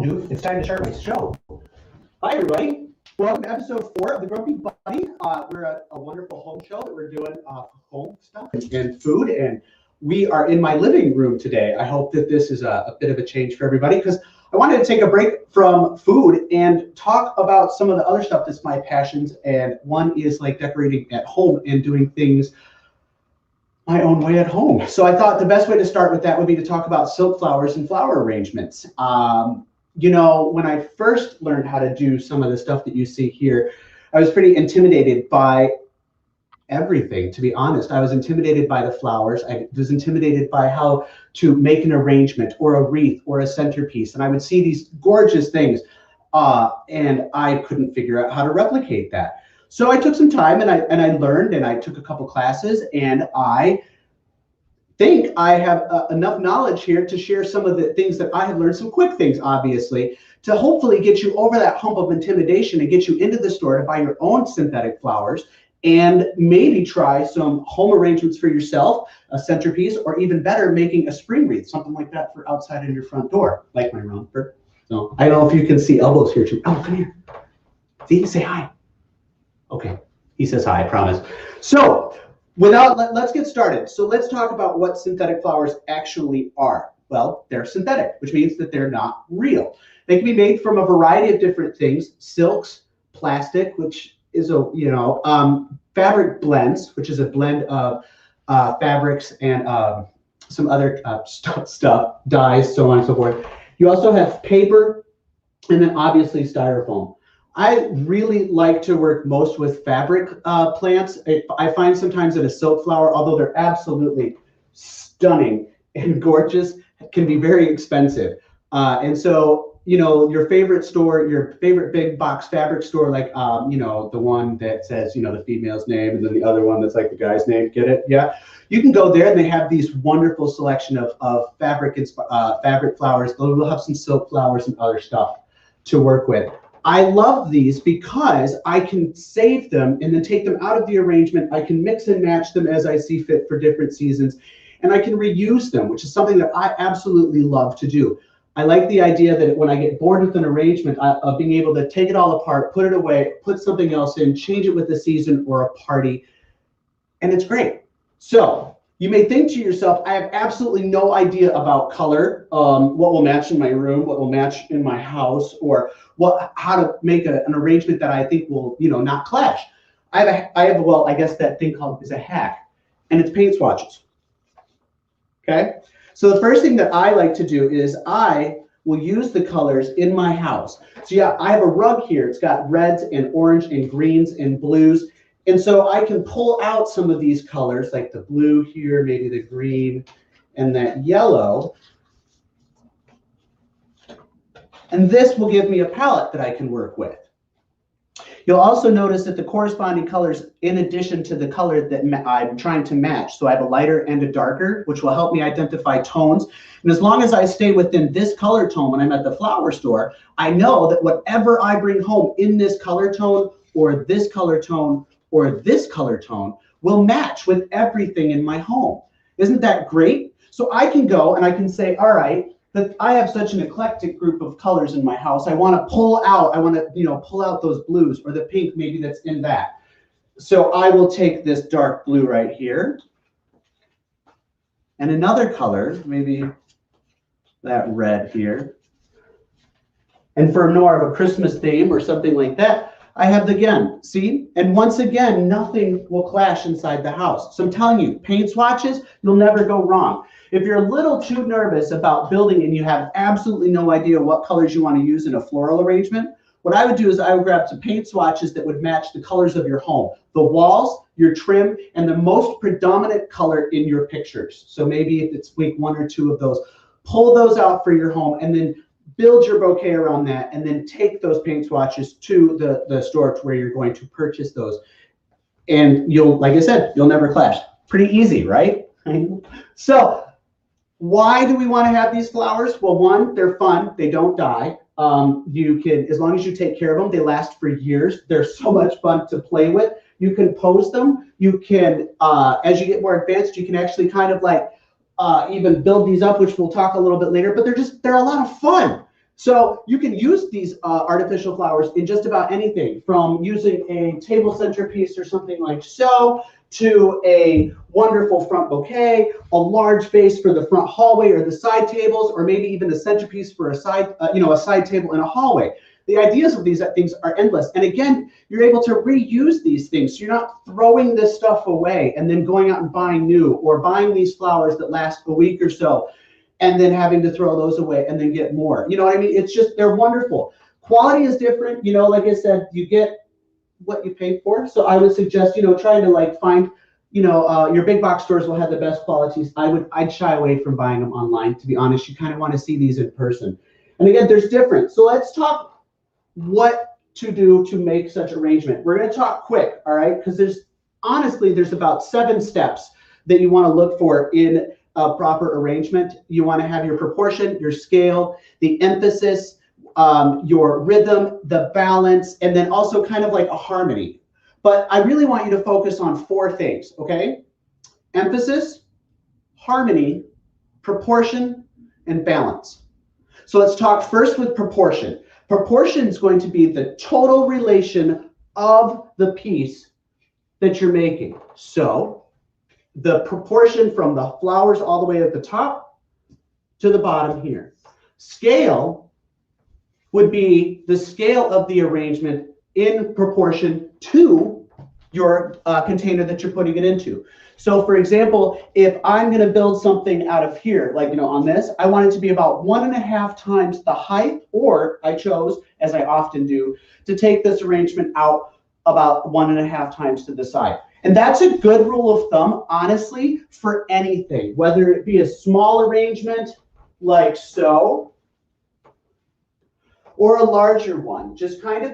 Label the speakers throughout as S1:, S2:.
S1: dude. It's time to start my show. Hi, everybody. Welcome to episode 4 of the Grumpy Buddy. We're at a wonderful home show that we're doing home stuff and food, and we are in my living room today. I hope that this is a bit of a change for everybody because I wanted to take a break from food and talk about some of the other stuff that's my passions, and one is like decorating at home and doing things my own way at home. So I thought the best way to start with that would be to talk about silk flowers and flower arrangements. You know, when I first learned how to do some of the stuff that you see here, I was pretty intimidated by everything, to be honest. I was intimidated by the flowers. I was intimidated by how to make an arrangement or a wreath or a centerpiece. And I would see these gorgeous things and I couldn't figure out how to replicate that. So I took some time and I learned, and I took a couple classes, and I think I have enough knowledge here to share some of the things that I have learned, some quick things, obviously, to hopefully get you over that hump of intimidation and get you into the store to buy your own synthetic flowers and maybe try some home arrangements for yourself, a centerpiece, or even better, making a spring wreath, something like that for outside of your front door, like my romper. So I don't know if you can see elbows here too. Oh, come here. See, say hi. Okay, he says hi, I promise. So let's get started. So let's talk about what synthetic flowers actually are. Well, they're synthetic, which means that they're not real. They can be made from a variety of different things: silks, plastic, which is fabric blends, which is a blend of fabrics and some other stuff, dyes, so on and so forth. You also have paper, and then obviously styrofoam. I really like to work most with fabric plants. I find sometimes that a silk flower, although they're absolutely stunning and gorgeous, can be very expensive. And so, you know, your favorite store, your favorite big box fabric store, like, you know, the one that says, you know, the female's name, and then the other one that's like the guy's name, get it? Yeah. You can go there and they have these wonderful selection of fabric flowers. They'll have some silk flowers and other stuff to work with. I love these because I can save them and then take them out of the arrangement. I can mix and match them as I see fit for different seasons, and I can reuse them, which is something that I absolutely love to do. I like the idea that when I get bored with an arrangement, of being able to take it all apart, put it away, put something else in, change it with the season or a party, and it's great. So you may think to yourself, I have absolutely no idea about color, what will match in my room, what will match in my house, or how to make an arrangement that I think will, you know, not clash. I have well, I guess that thing called is a hack, and it's paint swatches. Okay, so the first thing that I like to do is I will use the colors in my house. So yeah, I have a rug here. It's got reds and orange and greens and blues. And so I can pull out some of these colors, like the blue here, maybe the green, and that yellow. And this will give me a palette that I can work with. You'll also notice that the corresponding colors, in addition to the color that I'm trying to match, so I have a lighter and a darker, which will help me identify tones. And as long as I stay within this color tone when I'm at the flower store, I know that whatever I bring home in this color tone or this color tone or this color tone will match with everything in my home. Isn't that great? So I can go and I can say, all right, that I have such an eclectic group of colors in my house. I want to pull out those blues or the pink maybe that's in that. So I will take this dark blue right here and another color, maybe that red here. And for more of a Christmas theme or something like that, I have the again, see? And once again, nothing will clash inside the house. So I'm telling you, paint swatches, you'll never go wrong. If you're a little too nervous about building and you have absolutely no idea what colors you want to use in a floral arrangement, what I would do is I would grab some paint swatches that would match the colors of your home, the walls, your trim, and the most predominant color in your pictures. So maybe if it's week 1 or 2 of those, pull those out for your home and then build your bouquet around that, and then take those paint swatches to the store to where you're going to purchase those. And you'll, like I said, you'll never clash. Pretty easy, right? So why do we want to have these flowers? Well, one, they're fun. They don't die. You can, as long as you take care of them, they last for years. They're so much fun to play with. You can pose them. You can, as you get more advanced, you can actually kind of like even build these up, which we'll talk a little bit later, but they're a lot of fun. So you can use these artificial flowers in just about anything, from using a table centerpiece or something like so, to a wonderful front bouquet, a large vase for the front hallway or the side tables, or maybe even a centerpiece for a side, a side table in a hallway. The ideas of these things are endless. And again, you're able to reuse these things. So you're not throwing this stuff away and then going out and buying new, or buying these flowers that last a week or so and then having to throw those away and then get more. You know what I mean? It's just, they're wonderful. Quality is different. Like I said, you get what you pay for. So I would suggest, trying to like find, your big box stores will have the best qualities. I'd shy away from buying them online, to be honest. You kind of want to see these in person. And again, there's different. So let's talk what to do to make such arrangement. We're going to talk quick, all right? Because there's about 7 steps that you want to look for in a proper arrangement. You want to have your proportion, your scale, the emphasis, your rhythm, the balance, and then also kind of like a harmony. But I really want you to focus on 4 things, okay? Emphasis, harmony, proportion, and balance. So let's talk first with proportion. Proportion is going to be the total relation of the piece that you're making. So the proportion from the flowers all the way at the top to the bottom here. Scale would be the scale of the arrangement in proportion to your container that you're putting it into. So for example, if I'm going to build something out of here, like, on this, I want it to be about 1.5 times the height, or I chose, as I often do, to take this arrangement out about 1.5 times to the side. And that's a good rule of thumb, honestly, for anything, whether it be a small arrangement like so, or a larger one. Just kind of,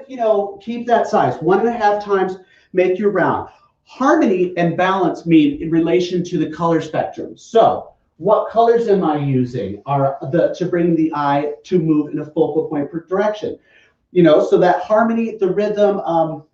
S1: keep that size. 1.5 times, make your round. Harmony and balance mean in relation to the color spectrum. So what colors am I using to bring the eye to move in a focal point per direction? So that harmony, the rhythm,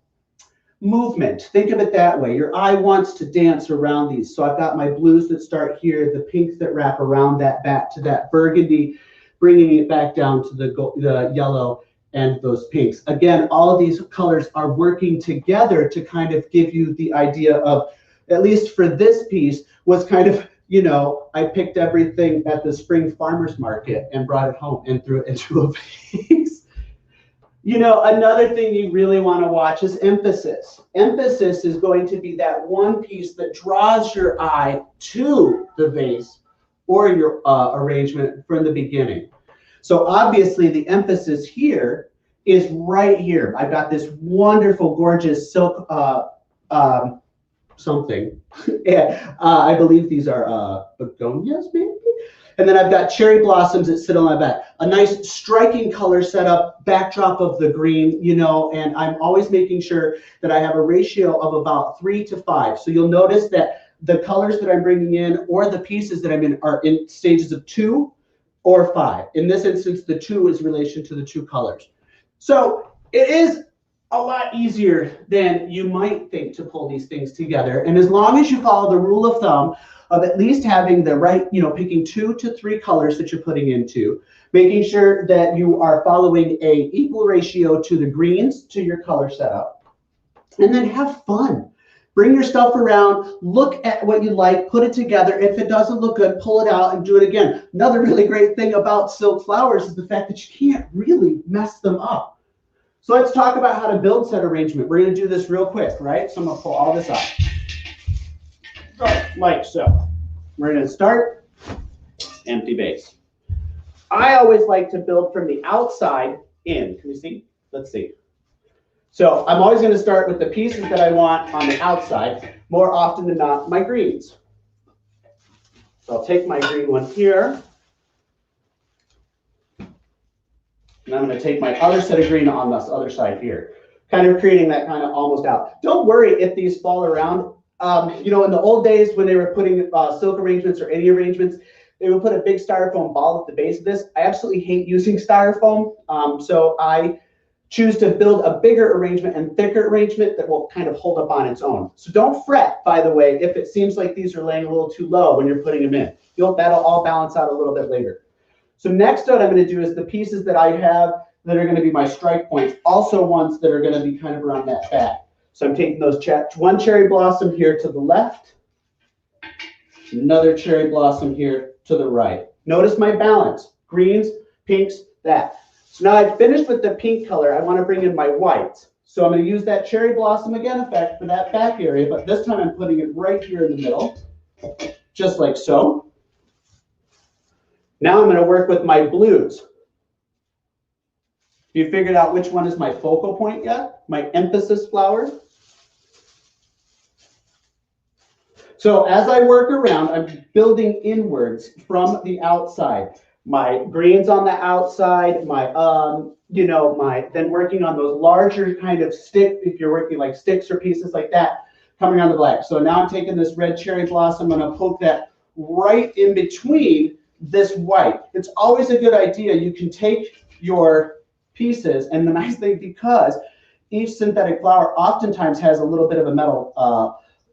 S1: movement, think of it that way. Your eye wants to dance around these. So I've got my blues that start here, the pinks that wrap around that back to that burgundy, bringing it back down to the yellow and those pinks. Again, all of these colors are working together to kind of give you the idea of, at least for this piece, was kind of, I picked everything at the spring farmer's market and brought it home and threw it into a vase. Another thing you really want to watch is emphasis. Emphasis is going to be that one piece that draws your eye to the vase or your arrangement from the beginning. So obviously the emphasis here is right here. I've got this wonderful, gorgeous silk something. Yeah, I believe these are begonias, maybe? And then I've got cherry blossoms that sit on my back. A nice striking color setup, backdrop of the green, and I'm always making sure that I have a ratio of about 3 to 5. So you'll notice that the colors that I'm bringing in or the pieces that I'm in are in stages of 2 or 5. In this instance, the 2 is in relation to the 2 colors. So it is a lot easier than you might think to pull these things together. And as long as you follow the rule of thumb of at least having the right, picking 2 to 3 colors that you're putting into, making sure that you are following a equal ratio to the greens to your color setup, and then have fun. Bring your stuff around, look at what you like, put it together. If it doesn't look good, pull it out and do it again. Another really great thing about silk flowers is the fact that you can't really mess them up. So let's talk about how to build set arrangement. We're going to do this real quick, right? So I'm going to pull all this out. Like so. We're going to start empty base. I always like to build from the outside in. Can we see? Let's see. So I'm always going to start with the pieces that I want on the outside, more often than not, my greens. So I'll take my green one here. And I'm going to take my other set of green on this other side here, kind of creating that kind of almost out. Don't worry if these fall around. In the old days when they were putting silk arrangements or any arrangements, they would put a big styrofoam ball at the base of this. I absolutely hate using styrofoam, so I choose to build a bigger arrangement and thicker arrangement that will kind of hold up on its own. So don't fret, by the way, if it seems like these are laying a little too low when you're putting them in. That'll all balance out a little bit later. So next what I'm going to do is the pieces that I have that are going to be my strike points, also ones that are going to be kind of around that back. So I'm taking those one cherry blossom here to the left, another cherry blossom here to the right. Notice my balance, greens, pinks, that. So now I've finished with the pink color. I want to bring in my whites. So I'm going to use that cherry blossom again effect for that back area, but this time I'm putting it right here in the middle, just like so. Now I'm going to work with my blues. You figured out which one is my focal point yet? My emphasis flower? So as I work around, I'm building inwards from the outside. My greens on the outside, then working on those larger kind of stick, if you're working like sticks or pieces like that, coming on the black. So now I'm taking this red cherry blossom, I'm going to poke that right in between this white. It's always a good idea. You can take your pieces, and the nice thing, because each synthetic flower oftentimes has a little bit of a metal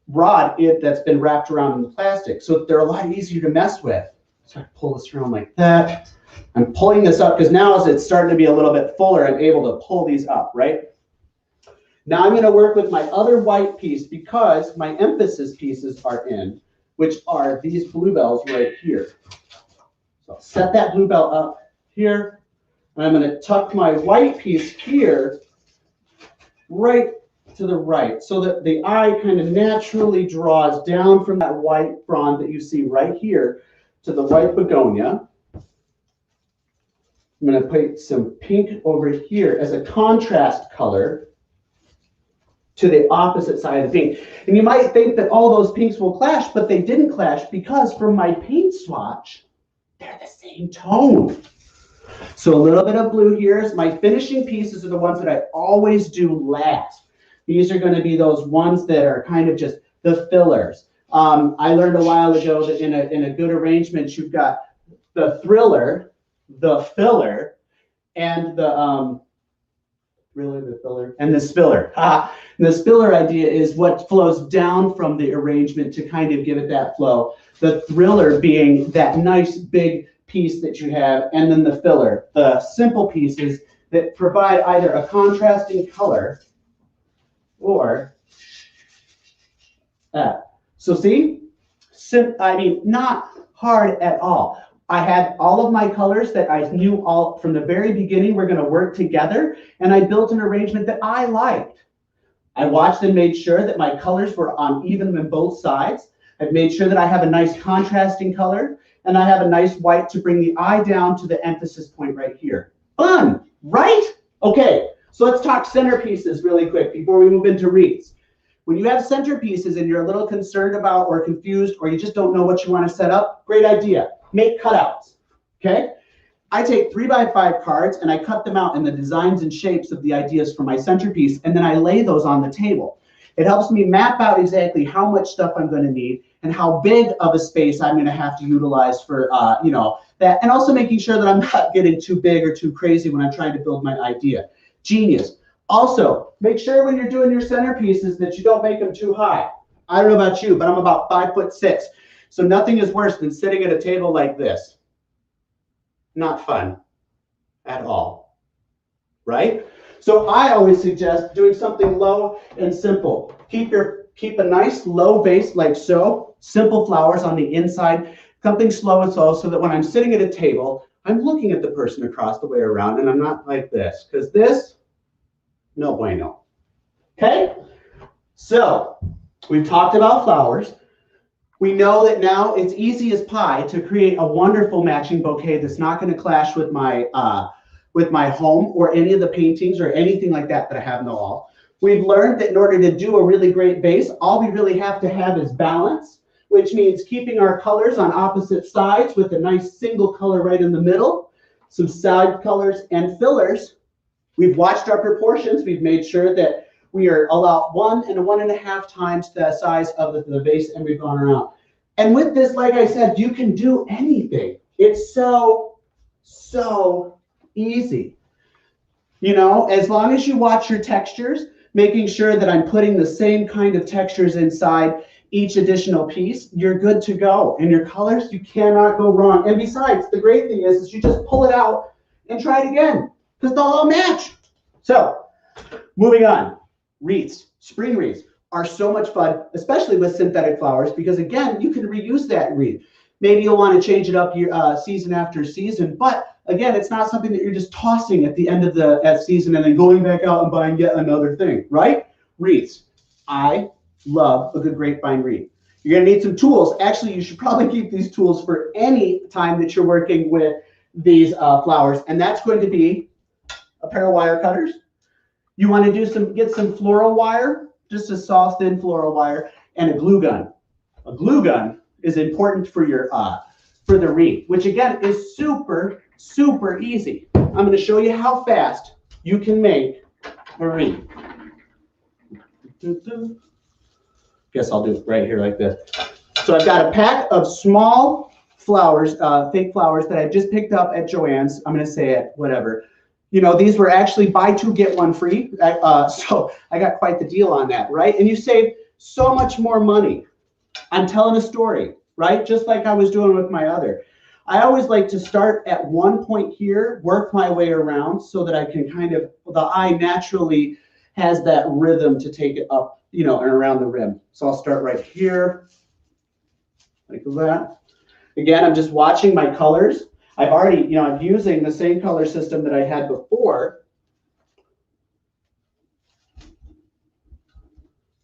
S1: rod that's been wrapped around in the plastic, so they're a lot easier to mess with. So I pull this around like that. I'm pulling this up because now as it's starting to be a little bit fuller, I'm able to pull these up, right? Now I'm going to work with my other white piece because my emphasis pieces are in, which are these bluebells right here. So I'll set that bluebell up here, and I'm going to tuck my white piece here right to the right so that the eye kind of naturally draws down from that white frond that you see right here to the white begonia. I'm going to put some pink over here as a contrast color to the opposite side of the pink. And you might think that all those pinks will clash, but they didn't clash because from my paint swatch, they're the same tone. So a little bit of blue here. My finishing pieces are the ones that I always do last. These are going to be those ones that are kind of just the fillers. I learned a while ago that in a good arrangement, you've got the thriller, the filler, and the filler, and the spiller. The spiller idea is what flows down from the arrangement to kind of give it that flow. The thriller being that nice big piece that you have, and then the filler, the simple pieces that provide either a contrasting color or that. So see, not hard at all. I had all of my colors that I knew all from the very beginning were going to work together, and I built an arrangement that I liked. I watched and made sure that my colors were on even on both sides. I've made sure that I have a nice contrasting color, and I have a nice white to bring the eye down to the emphasis point right here. Fun, right? Okay, so let's talk centerpieces really quick before we move into wreaths. When you have centerpieces and you're a little concerned about or confused, or you just don't know what you want to set up, great idea. Make cutouts, okay? I take 3x5 cards and I cut them out in the designs and shapes of the ideas for my centerpiece, and then I lay those on the table. It helps me map out exactly how much stuff I'm going to need and how big of a space I'm going to have to utilize for, that, and also making sure that I'm not getting too big or too crazy when I'm trying to build my idea. Genius. Also, make sure when you're doing your centerpieces that you don't make them too high. I don't know about you, but I'm about 5'6". So nothing is worse than sitting at a table like this. Not fun at all, right? So I always suggest doing something low and simple. Keep a nice low base like so, simple flowers on the inside, something slow and slow so that when I'm sitting at a table, I'm looking at the person across the way around and I'm not like this, because this, no bueno. Okay? So we've talked about flowers. We know that now it's easy as pie to create a wonderful matching bouquet that's not going to clash with my home or any of the paintings or anything like that that I have in the wall. We've learned that in order to do a really great base, all we really have to have is balance, which means keeping our colors on opposite sides with a nice single color right in the middle, some side colors and fillers. We've watched our proportions. We've made sure that we are allowed 1 and 1.5 times the size of the base, and we've gone around. And with this, like I said, you can do anything. It's so easy. You know, as long as you watch your textures, making sure that I'm putting the same kind of textures inside each additional piece, you're good to go. And your colors, you cannot go wrong. And besides, the great thing is you just pull it out and try it again because they'll all match. So moving on, wreaths, spring wreaths are so much fun, especially with synthetic flowers, because again, you can reuse that wreath. Maybe you'll want to change it up your season after season, but again, it's not something that you're just tossing at the end of the season and then going back out and buying yet another thing, right? Wreaths. I love a good grapevine wreath. You're going to need some tools. Actually, you should probably keep these tools for any time that you're working with these flowers, and that's going to be a pair of wire cutters. You want to get some floral wire, just a soft, thin floral wire, and a glue gun. A glue gun is important for your for the wreath, which again is super, super easy. I'm going to show you how fast you can make a wreath. Guess I'll do it right here like this. So I've got a pack of small flowers, fake flowers that I just picked up at Joann's. I'm going to say it, whatever. You know, these were actually buy two, get one free. So I got quite the deal on that, right? And you save so much more money. I'm telling a story, right? Just like I was doing with my other. I always like to start at one point here, work my way around so that I can kind of, the eye naturally has that rhythm to take it up, you know, and around the rim. So I'll start right here, like that. Again, I'm just watching my colors. I've already, you know, I'm using the same color system that I had before.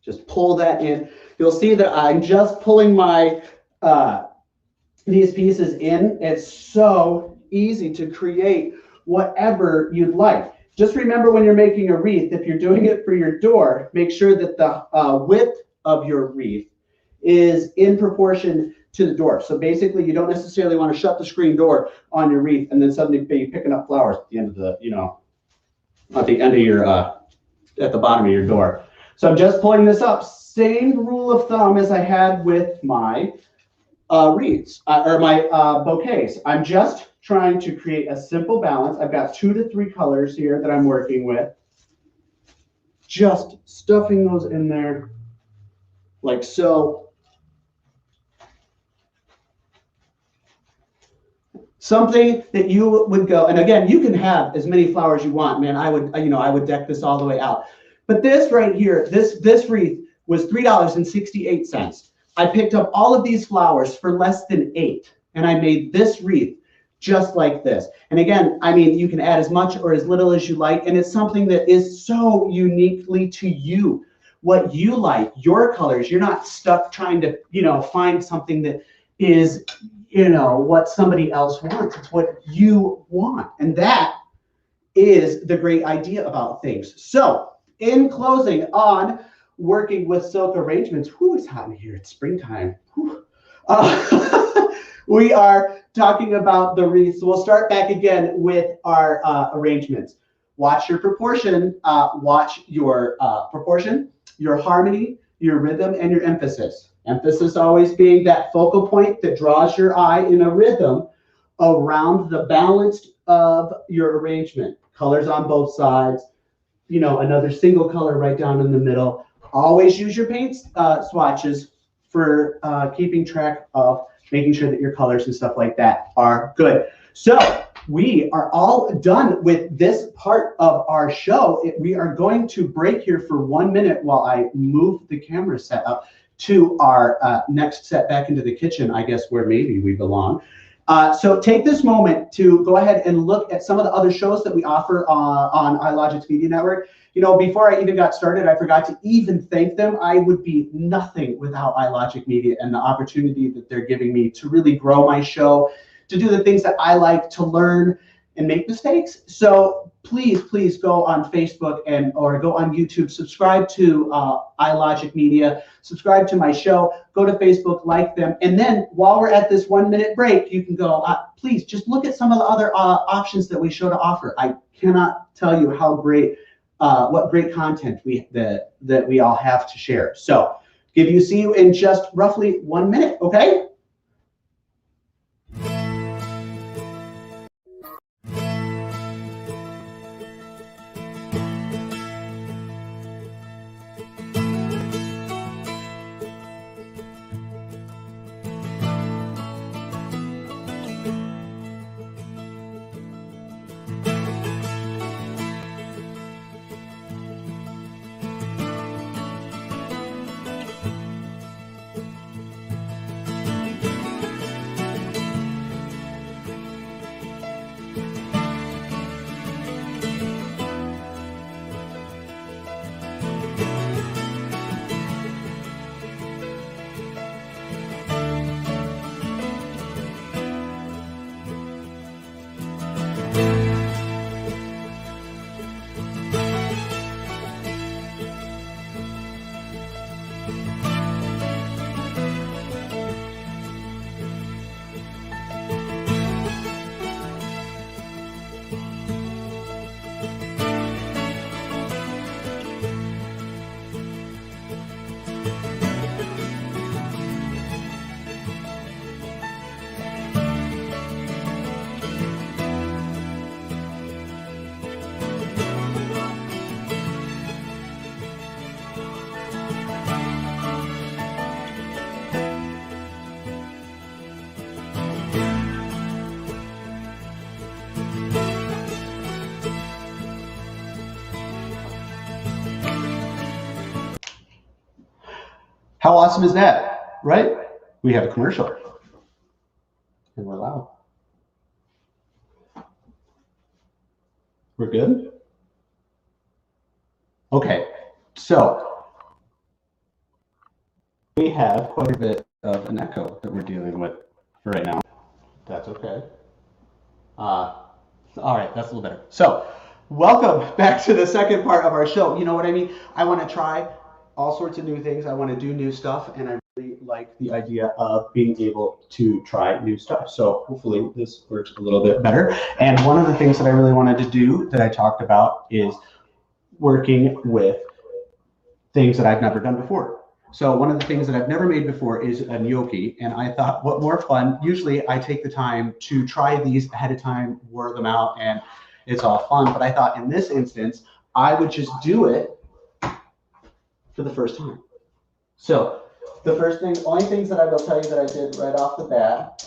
S1: Just pull that in. You'll see that I'm just pulling my these pieces in. It's so easy to create whatever you'd like. Just remember when you're making a wreath, if you're doing it for your door, make sure that the width of your wreath is in proportion to the door. So basically, you don't necessarily want to shut the screen door on your wreath and then suddenly be picking up flowers at the end of the, you know, at the end of your, at the bottom of your door. So I'm just pulling this up. Same rule of thumb as I had with my wreaths or my bouquets. I'm just trying to create a simple balance. I've got 2 to 3 colors here that I'm working with. Just stuffing those in there like so. Something that you would go, and again, you can have as many flowers you want, man. I would, you know, I would deck this all the way out. But this right here, this wreath was $3.68. I picked up all of these flowers for less than $8, and I made this wreath just like this. And again, I mean, you can add as much or as little as you like, and it's something that is so uniquely to you. What you like, your colors. You're not stuck trying to, you know, find something that is, you know, what somebody else wants. It's what you want. And that is the great idea about things. So in closing on working with silk arrangements, whoo, it's hot in here. It's springtime. We are talking about the wreaths. So we'll start back again with our arrangements. Watch your proportion, your harmony, your rhythm, and your emphasis. Emphasis always being that focal point that draws your eye in a rhythm around the balance of your arrangement. Colors on both sides, you know, another single color right down in the middle. Always use your paint swatches for keeping track of making sure that your colors and stuff like that are good. So we are all done with this part of our show. We are going to break here for 1 minute while I move the camera set up to our next set back into the kitchen, I guess, where maybe we belong. So take this moment to go ahead and look at some of the other shows that we offer on iLogic's Media Network. You know, before I even got started, I forgot to even thank them. I would be nothing without iLogic Media and the opportunity that they're giving me to really grow my show, to do the things that I like, to learn and make mistakes. So please go on Facebook or go on YouTube, subscribe to iLogic Media, subscribe to my show, go to Facebook, like them. And then while we're at this 1 minute break, you can go, please just look at some of the other options that we show to offer. I cannot tell you how great, what great content that we all have to share. So see you in just roughly 1 minute, okay? How awesome is that, right? We have a commercial. And we're loud. We're good? Okay, so we have quite a bit of an echo that we're dealing with for right now. That's okay. All right, that's a little better. So, welcome back to the second part of our show. You know what I mean? I want to try all sorts of new things. I want to do new stuff, and I really like the idea of being able to try new stuff. So hopefully this works a little bit better. And one of the things that I really wanted to do that I talked about is working with things that I've never done before. So one of the things that I've never made before is a gnocchi, and I thought, what more fun? Usually I take the time to try these ahead of time, whir them out, and it's all fun. But I thought in this instance, I would just do it for the first time. So the first thing, only things that I will tell you that I did right off the bat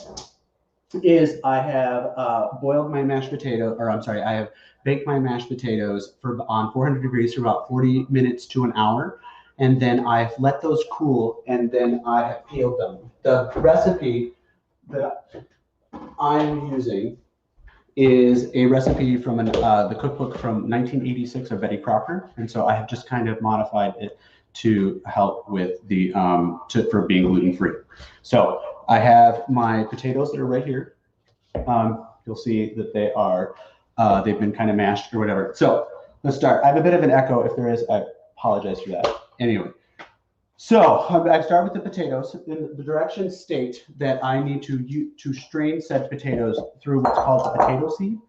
S1: is I have boiled my mashed potato, or I'm sorry, I have baked my mashed potatoes on 400 degrees for about 40 minutes to an hour. And then I've let those cool, and then I have peeled them. The recipe that I'm using is a recipe from the cookbook from 1986 of Betty Crocker. And so I have just kind of modified it to help with the, for being gluten-free. So I have my potatoes that are right here. You'll see that they are, they've been kind of mashed or whatever. So let's start. I have a bit of an echo. If there is, I apologize for that. Anyway, so I start with the potatoes. The directions state that I need to strain said potatoes through what's called the potato sieve.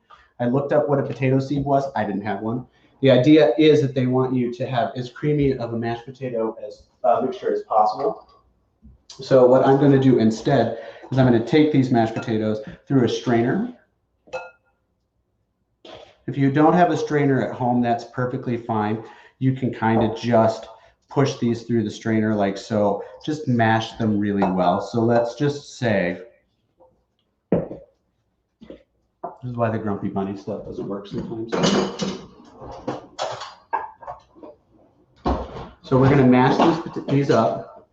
S1: I looked up what a potato sieve was. I didn't have one. The idea is that they want you to have as creamy of a mashed potato as mixture as possible. So what I'm going to do instead is I'm going to take these mashed potatoes through a strainer. If you don't have a strainer at home, that's perfectly fine. You can kind of just push these through the strainer like so. Just mash them really well. So let's just say, this is why the grumpy bunny stuff doesn't work sometimes. So we're going to mash these up.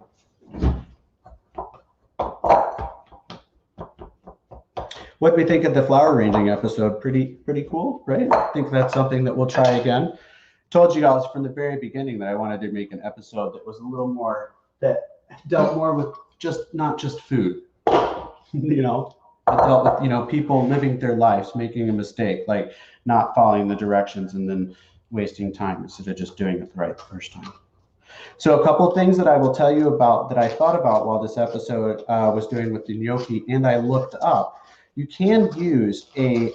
S1: What do we think of the flour arranging episode? Pretty cool, right? I think that's something that we'll try again. Told you guys from the very beginning that I wanted to make an episode that was a little more, that dealt more with not just food, you know, it dealt with, you know, people living their lives, making a mistake, like not following the directions and then wasting time instead of just doing it right the first time. So a couple of things that I will tell you about that I thought about while this episode was doing with the gnocchi, and I looked up. You can use a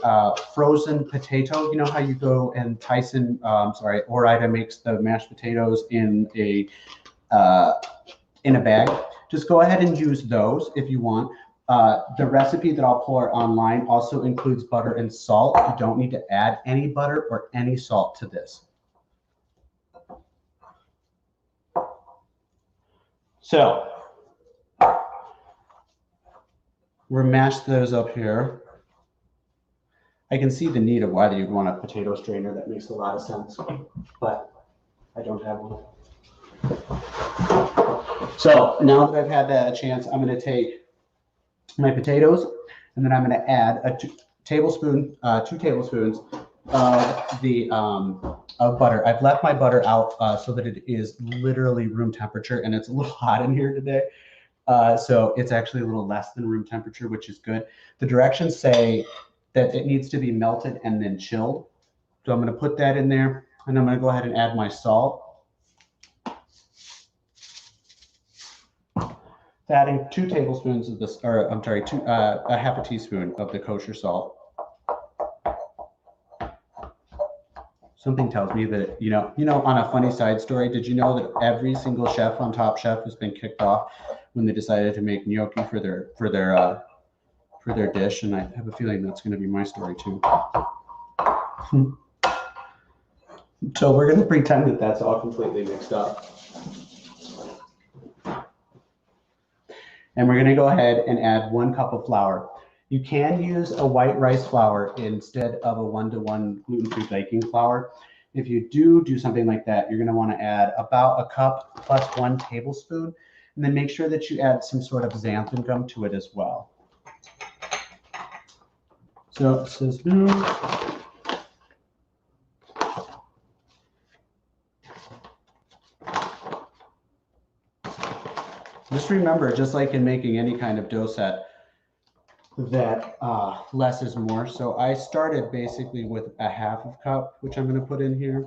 S1: frozen potato. You know how you go and Tyson, Ore-Ida makes the mashed potatoes in a bag. Just go ahead and use those if you want. The recipe that I'll pour online also includes butter and salt. You don't need to add any butter or any salt to this. So we'll mash those up here. I can see the need of why you'd want a potato strainer. That makes a lot of sense, but I don't have one. So now that I've had that chance, I'm going to take my potatoes, and then I'm going to add two tablespoons of butter. I've left my butter out so that it is literally room temperature, and it's a little hot in here today. So it's actually a little less than room temperature, which is good. The directions say that it needs to be melted and then chilled. So I'm going to put that in there, and I'm going to go ahead and add my salt. Adding 2 tablespoons of this, or I'm sorry, a half a teaspoon of the kosher salt. Something tells me that, you know, on a funny side story, did you know that every single chef on Top Chef has been kicked off when they decided to make gnocchi for their dish? And I have a feeling that's going to be my story too. So we're going to pretend that that's all completely mixed up. And we're going to go ahead and add 1 cup of flour. You can use a white rice flour instead of a 1-to-1 gluten-free baking flour. If you do something like that, you're going to want to add about a cup plus 1 tablespoon. And then make sure that you add some sort of xanthan gum to it as well. So it says just remember, just like in making any kind of dough set, that less is more. So I started basically with a half of cup, which I'm going to put in here.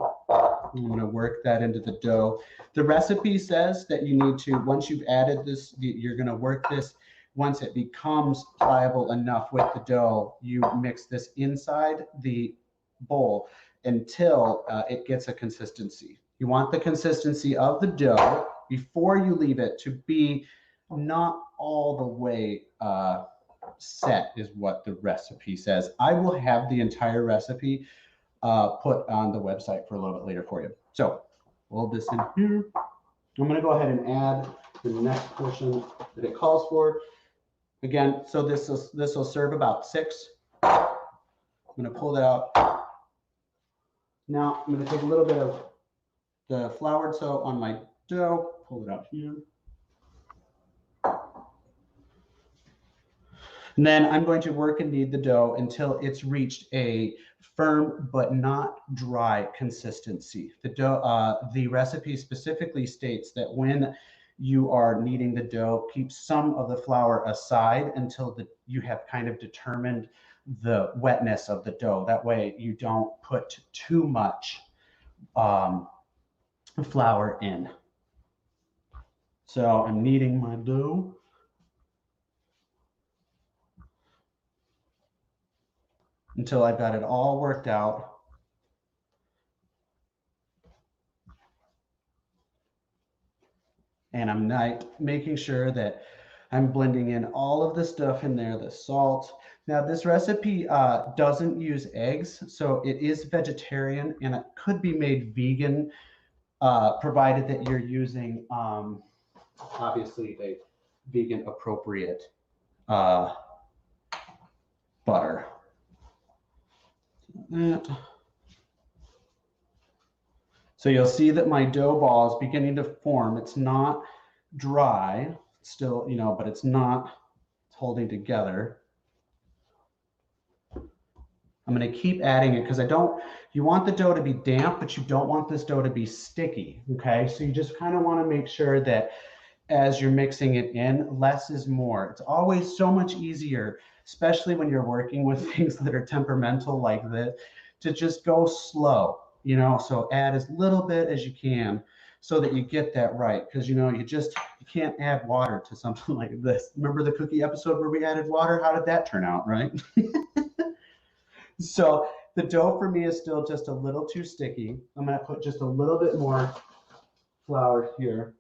S1: I'm going to work that into the dough. The recipe says that you need to, once you've added this, you're going to work this. Once it becomes pliable enough with the dough, you mix this inside the bowl until it gets a consistency. You want the consistency of the dough before you leave it to be not all the way set, is what the recipe says. I will have the entire recipe put on the website for a little bit later for you. So hold this in here. I'm going to go ahead and add the next portion that it calls for. Again, so this will serve about 6. I'm going to pull that out. Now I'm going to take a little bit of the floured dough on my dough, pull it out here. And then I'm going to work and knead the dough until it's reached a firm but not dry consistency. The dough, the recipe specifically states that when you are kneading the dough, keep some of the flour aside until you have kind of determined the wetness of the dough. That way you don't put too much flour in. So I'm kneading my dough. Until I've got it all worked out. And I'm making sure that I'm blending in all of the stuff in there, the salt. Now this recipe doesn't use eggs, so it is vegetarian and it could be made vegan, provided that you're using obviously a vegan appropriate butter. So you'll see that my dough ball is beginning to form. It's not dry still, but it's not holding together. I'm going to keep adding it because you want the dough to be damp, but you don't want this dough to be sticky. Okay. So you just kind of want to make sure that as you're mixing it in, less is more. It's always so much easier, especially when you're working with things that are temperamental like this, to just go slow. So add as little bit as you can so that you get that right. Because, you can't add water to something like this. Remember the cookie episode where we added water? How did that turn out, right? So the dough for me is still just a little too sticky. I'm going to put just a little bit more flour here.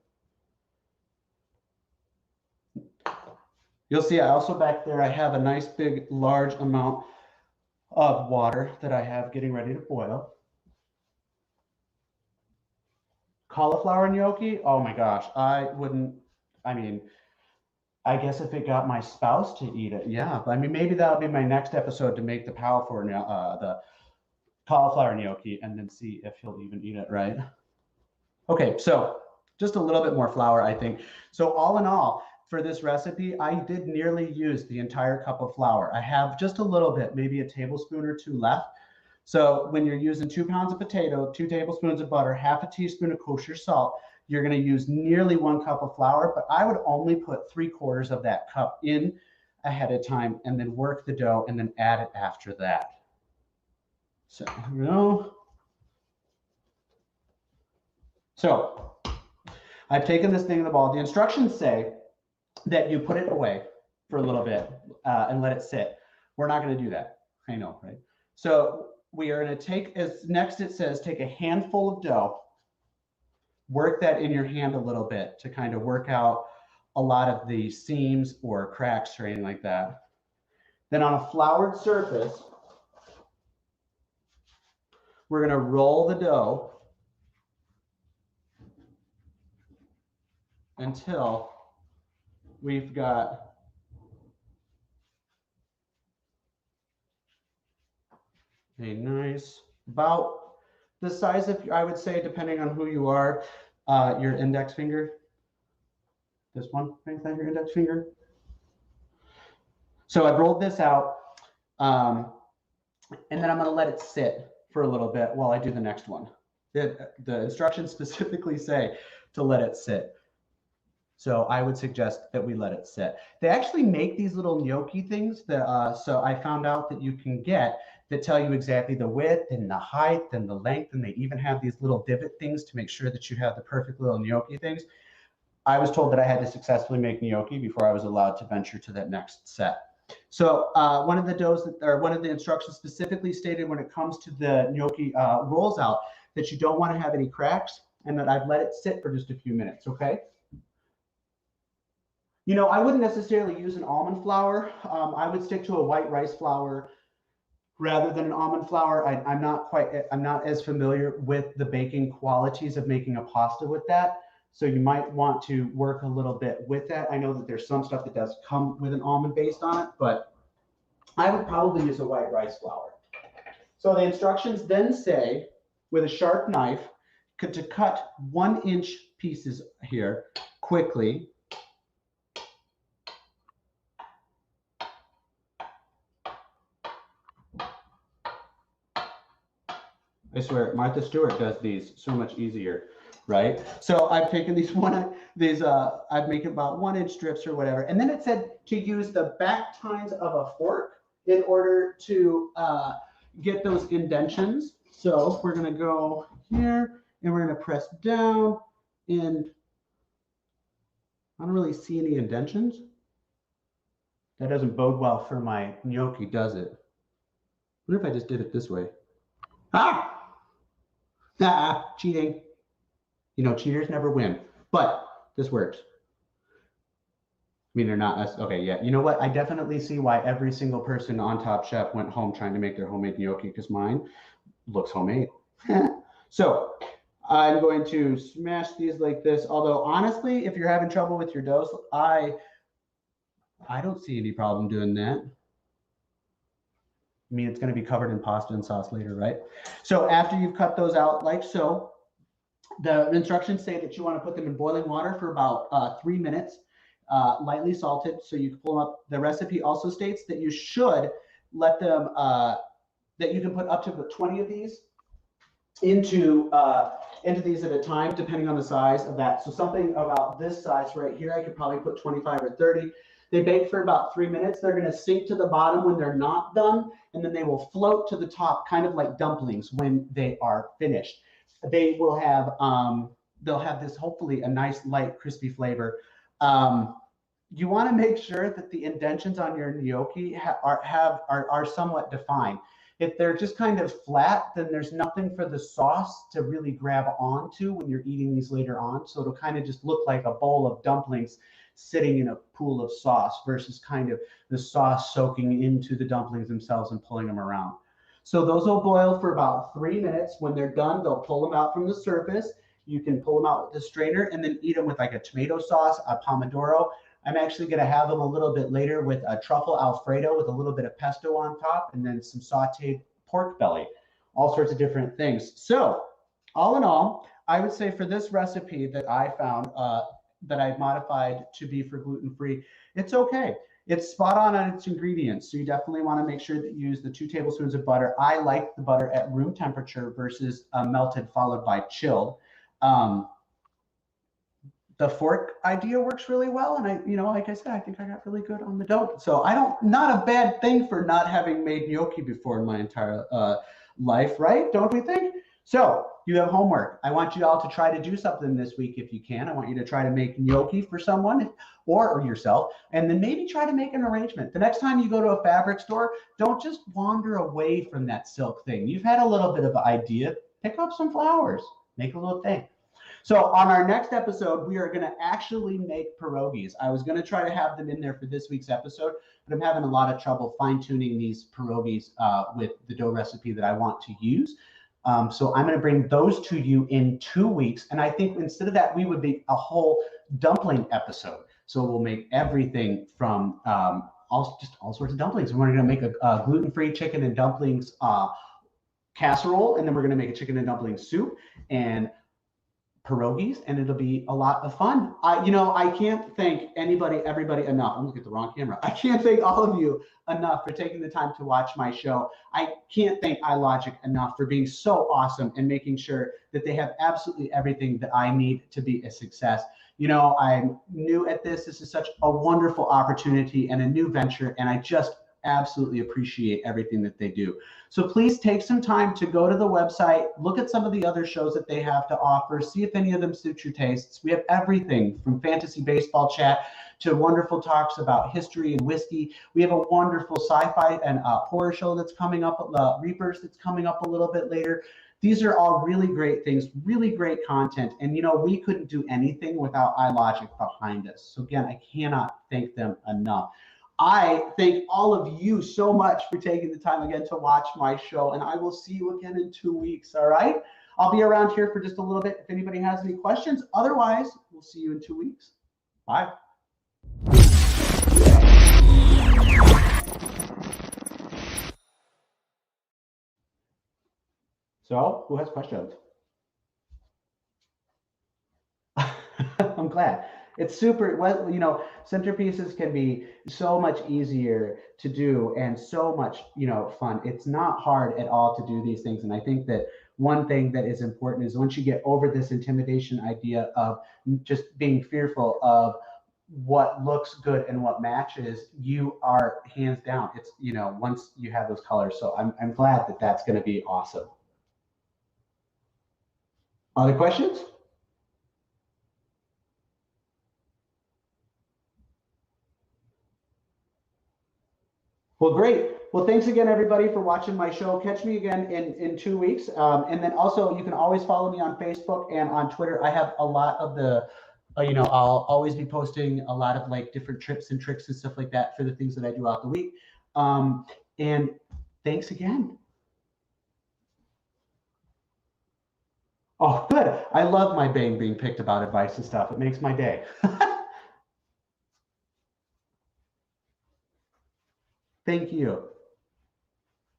S1: You'll see I also back there, I have a nice big, large amount of water that I have getting ready to boil. Cauliflower gnocchi, oh my gosh, I guess if it got my spouse to eat it, yeah. But maybe that'll be my next episode, to make the cauliflower gnocchi and then see if he'll even eat it, right? Okay, so just a little bit more flour, I think. So all in all, for this recipe, I did nearly use the entire cup of flour. I have just a little bit, maybe a tablespoon or 2 left. So when you're using 2 pounds of potato, 2 tablespoons of butter, half a teaspoon of kosher salt, you're going to use nearly 1 cup of flour, but I would only put 3/4 of that cup in ahead of time and then work the dough and then add it after that. So here we go. So I've taken this thing in the ball. The instructions say that you put it away for a little bit and let it sit. We're not going to do that. I know, right? So we are going to take, next it says, take a handful of dough, work that in your hand a little bit to kind of work out a lot of the seams or cracks or anything like that. Then on a floured surface, we're going to roll the dough until we've got a nice, about the size of, I would say, depending on who you are, your index finger. This one, right inside your index finger. So I've rolled this out, and then I'm going to let it sit for a little bit while I do the next one. The instructions specifically say to let it sit. So I would suggest that we let it sit. They actually make these little gnocchi things that, so I found out that you can get that tell you exactly the width and the height and the length, and they even have these little divot things to make sure that you have the perfect little gnocchi things. I was told that I had to successfully make gnocchi before I was allowed to venture to that next set. So one of the doughs that, or one of the instructions specifically stated when it comes to the gnocchi rolls out that you don't want to have any cracks, and that I've let it sit for just a few minutes, okay? You know, I wouldn't necessarily use an almond flour. I would stick to a white rice flour rather than an almond flour. I'm not as familiar with the baking qualities of making a pasta with that. So you might want to work a little bit with that. I know that there's some stuff that does come with an almond based on it, but I would probably use a white rice flour. So the instructions then say, with a sharp knife, to cut 1-inch pieces here quickly. I swear, Martha Stewart does these so much easier, right? So I've taken I've made about 1-inch strips or whatever. And then it said to use the back tines of a fork in order to get those indentions. So we're gonna go here and we're gonna press down, and I don't really see any indentions. That doesn't bode well for my gnocchi, does it? What if I just did it this way? Ah! Nah, cheating. You know, cheaters never win, but this works. I mean, they're not us. Okay, yeah. You know what? I definitely see why every single person on Top Chef went home trying to make their homemade gnocchi, because mine looks homemade. So I'm going to smash these like this. Although, honestly, if you're having trouble with your doughs, I don't see any problem doing that. I mean, it's going to be covered in pasta and sauce later, right? So after you've cut those out like so, the instructions say that you want to put them in boiling water for about 3 minutes, lightly salted, so you can pull them up. The recipe also states that you should let them, that you can put up to 20 of these into these at a time, depending on the size of that. So something about this size right here, I could probably put 25 or 30. They bake for about 3 minutes. They're going to sink to the bottom when they're not done, and then they will float to the top, kind of like dumplings when they are finished. They will have, they'll have this, hopefully, a nice light crispy flavor. You want to make sure that the indentions on your gnocchi are somewhat defined. If they're just kind of flat, then there's nothing for the sauce to really grab onto when you're eating these later on. So it'll kind of just look like a bowl of dumplings sitting in a pool of sauce versus kind of the sauce soaking into the dumplings themselves and pulling them around. So those will boil for about 3 minutes. When they're done, they'll pull them out from the surface. You can pull them out with the strainer and then eat them with like a tomato sauce, a pomodoro. I'm actually going to have them a little bit later with a truffle Alfredo with a little bit of pesto on top, and then some sauteed pork belly, all sorts of different things. So all in all, I would say for this recipe that I found, that I've modified to be for gluten-free, it's okay. It's spot on its ingredients. So you definitely want to make sure that you use the 2 tablespoons of butter. I like the butter at room temperature versus melted followed by chilled. The fork idea works really well. And I, you know, like I said, I think I got really good on the dough. So not a bad thing for not having made gnocchi before in my entire life, right? Don't we think? So you have homework. I want you all to try to do something this week if you can. I want you to try to make gnocchi for someone or yourself, and then maybe try to make an arrangement. The next time you go to a fabric store, don't just wander away from that silk thing. You've had a little bit of an idea. Pick up some flowers. Make a little thing. So on our next episode, we are going to actually make pierogis. I was going to try to have them in there for this week's episode, but I'm having a lot of trouble fine-tuning these pierogis with the dough recipe that I want to use. So I'm going to bring those to you in 2 weeks. And I think instead of that, we would make a whole dumpling episode. So we'll make everything from all sorts of dumplings. And we're going to make a gluten-free chicken and dumplings casserole, and then we're going to make a chicken and dumpling soup, and pierogis, and it'll be a lot of fun. I can't thank everybody enough. I'm looking at the wrong camera. I can't thank all of you enough for taking the time to watch my show. I can't thank iLogic enough for being so awesome and making sure that they have absolutely everything that I need to be a success. I'm new at this. This is such a wonderful opportunity and a new venture, and I just absolutely appreciate everything that they do. So please take some time to go to the website, look at some of the other shows that they have to offer, see if any of them suit your tastes. We have everything from fantasy baseball chat to wonderful talks about history and whiskey. We have a wonderful sci-fi and horror show that's coming up, Reapers, that's coming up a little bit later. These are all really great things, really great content. And we couldn't do anything without iLogic behind us. So again, I cannot thank them enough. I thank all of you so much for taking the time again to watch my show, and I will see you again in 2 weeks, all right? I'll be around here for just a little bit if anybody has any questions. Otherwise, we'll see you in 2 weeks. Bye. So, who has questions? I'm glad. It's super, centerpieces can be so much easier to do and so much, fun. It's not hard at all to do these things. And I think that one thing that is important is once you get over this intimidation idea of just being fearful of what looks good and what matches, you are hands down. It's, once you have those colors. So I'm glad that that's going to be awesome. Other questions? Well, great. Well, thanks again, everybody, for watching my show. Catch me again in 2 weeks. And then also, you can always follow me on Facebook and on Twitter. I have a lot of the, I'll always be posting a lot of different tips and tricks and stuff like that for the things that I do out the week. And thanks again. Oh, good. I love my bang being picked about advice and stuff. It makes my day. Thank you.